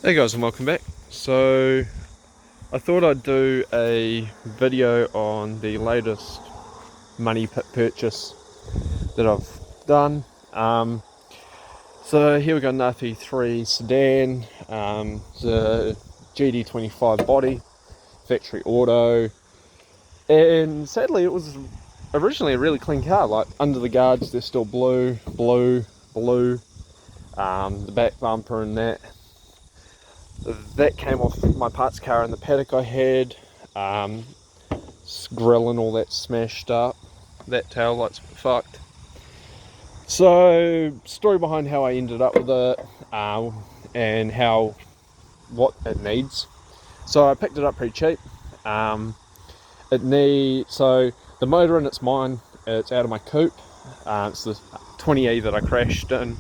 Hey guys, and welcome back. So I thought I'd do a video on the latest money pit purchase that I've done. So here we got an RT3 sedan, the GD25 body, factory auto, and sadly it was originally a really clean car. Like under the guards they're still blue, the back bumper and that came off my parts car in the paddock I had. Grill and all that smashed up. That tail light's fucked. So, story behind how I ended up with it, and what it needs. So I picked it up pretty cheap. So the motor in it's mine. It's out of my coupe. It's the 20E that I crashed in.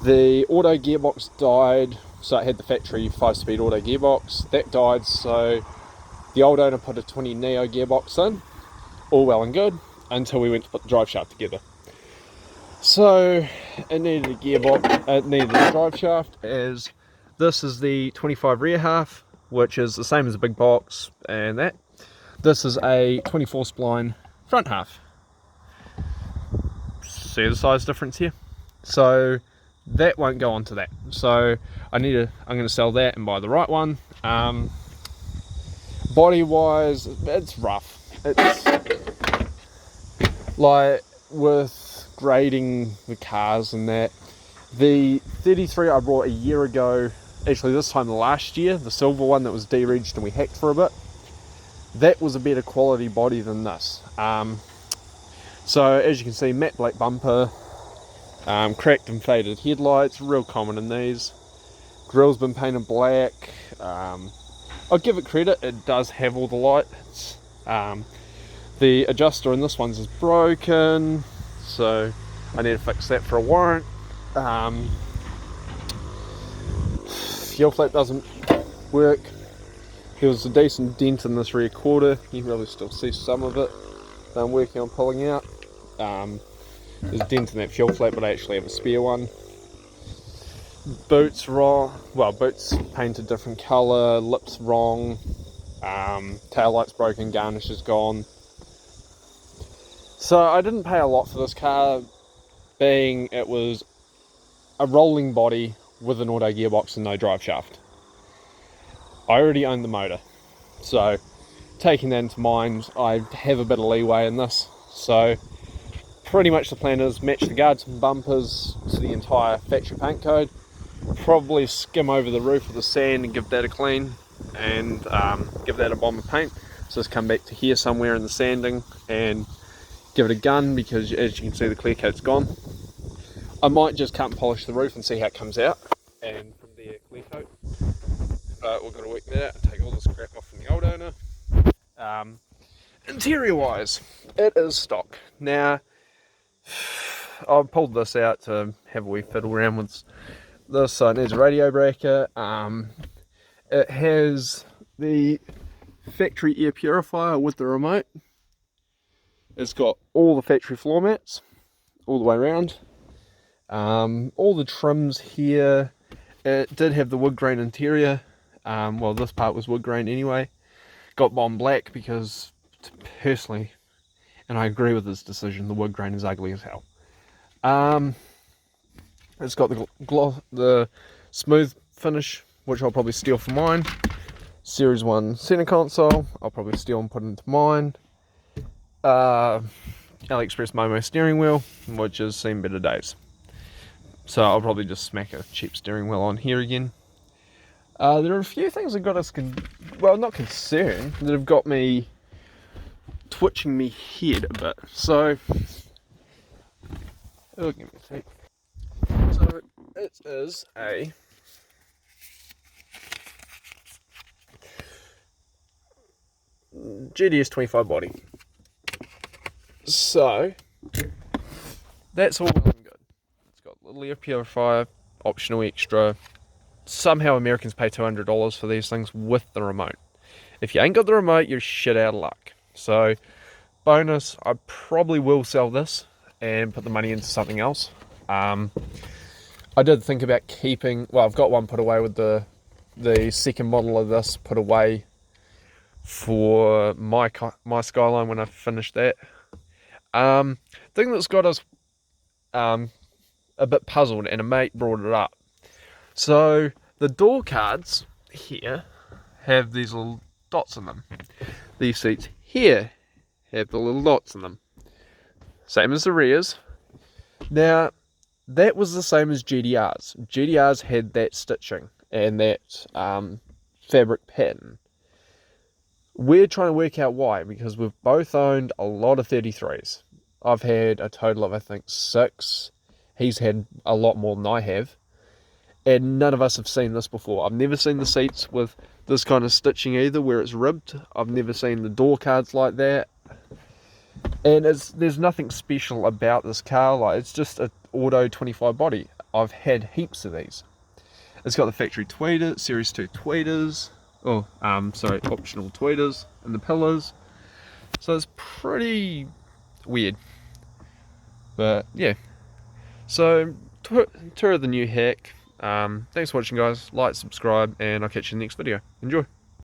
The auto gearbox died, so it had the factory 5-speed auto gearbox. That died, so the old owner put a 20 Neo gearbox in. All well and good, until we went to put the drive shaft together. So it needed a gearbox, it needed a drive shaft, as this is the 25 rear half, which is the same as the big box and that. This is a 24 spline front half. See the size difference here? So that won't go onto that. So I'm going to sell that and buy the right one. Body wise, it's rough. It's like with grading the cars and that. The 33 I bought a year ago, actually this time last year, the silver one that was deregged and we hacked for a bit, that was a better quality body than this. So as you can see, matte black bumper, cracked and faded headlights, real common in these. Grill's been painted black. I'll give it credit, it does have all the lights. The adjuster in this one's is broken, so I need to fix that for a warrant. Fuel flap doesn't work. There was a decent dent in this rear quarter. You can really still see some of it that I'm working on pulling out. There's a dent in that fuel flap, but I actually have a spare one. Boots wrong, well, boots painted different colour, lips wrong, tail light's broken, garnish is gone. So I didn't pay a lot for this car, being it was a rolling body with an auto gearbox and no drive shaft. I already own the motor, so taking that into mind, I have a bit of leeway in this. So pretty much the plan is match the guards and bumpers to the entire factory paint code, probably skim over the roof with the sand and give that a clean, and give that a bomb of paint. So just come back to here somewhere in the sanding and give it a gun, because as you can see the clear coat's gone. I might just cut and polish the roof and see how it comes out, and from there clear coat. But we've got to work that out and take all this crap off from the old owner. Interior wise, it is stock. Now I've pulled this out to have a wee fiddle around with this, so it needs a radio bracket. It has the factory air purifier with the remote. It's got all the factory floor mats all the way around. All the trims here. It did have the wood grain interior. Well, this part was wood grain anyway. Got bomb black because, personally, and I agree with this decision, the wood grain is ugly as hell. It's got the smooth finish, which I'll probably steal for mine. Series 1 center console, I'll probably steal and put into mine. AliExpress Momo steering wheel, which has seen better days. So I'll probably just smack a cheap steering wheel on here again. There are a few things that got us, not concerned, that have got me twitching me head a bit. So, give me a sec. So it is a GDS 25 body. So that's all well and good. It's got a little air purifier, optional extra. Somehow Americans pay $200 for these things with the remote. If you ain't got the remote, you're shit out of luck. So bonus, I probably will sell this and put the money into something else. I did think about keeping, well, I've got one put away with the second model of this put away for my Skyline when I finish that. Thing that's got us a bit puzzled, and a mate brought it up. So the door cards here have these little dots in them. These seats here have the little dots in them. Same as the rears. Now, that was the same as GDR's. GDR's had that stitching and that fabric pattern. We're trying to work out why, because we've both owned a lot of 33s. I've had a total of, I think, 6. He's had a lot more than I have. And none of us have seen this before. I've never seen the seats with this kind of stitching either, where it's ribbed. I've never seen the door cards like that. And there's nothing special about this car. Like, it's just an auto 25 body. I've had heaps of these. It's got the factory tweeter, Series 2 tweeters. Optional tweeters in the pillars. So it's pretty weird. But yeah. So tour of the new hack. Thanks for watching, guys. Like, subscribe, and I'll catch you in the next video. Enjoy.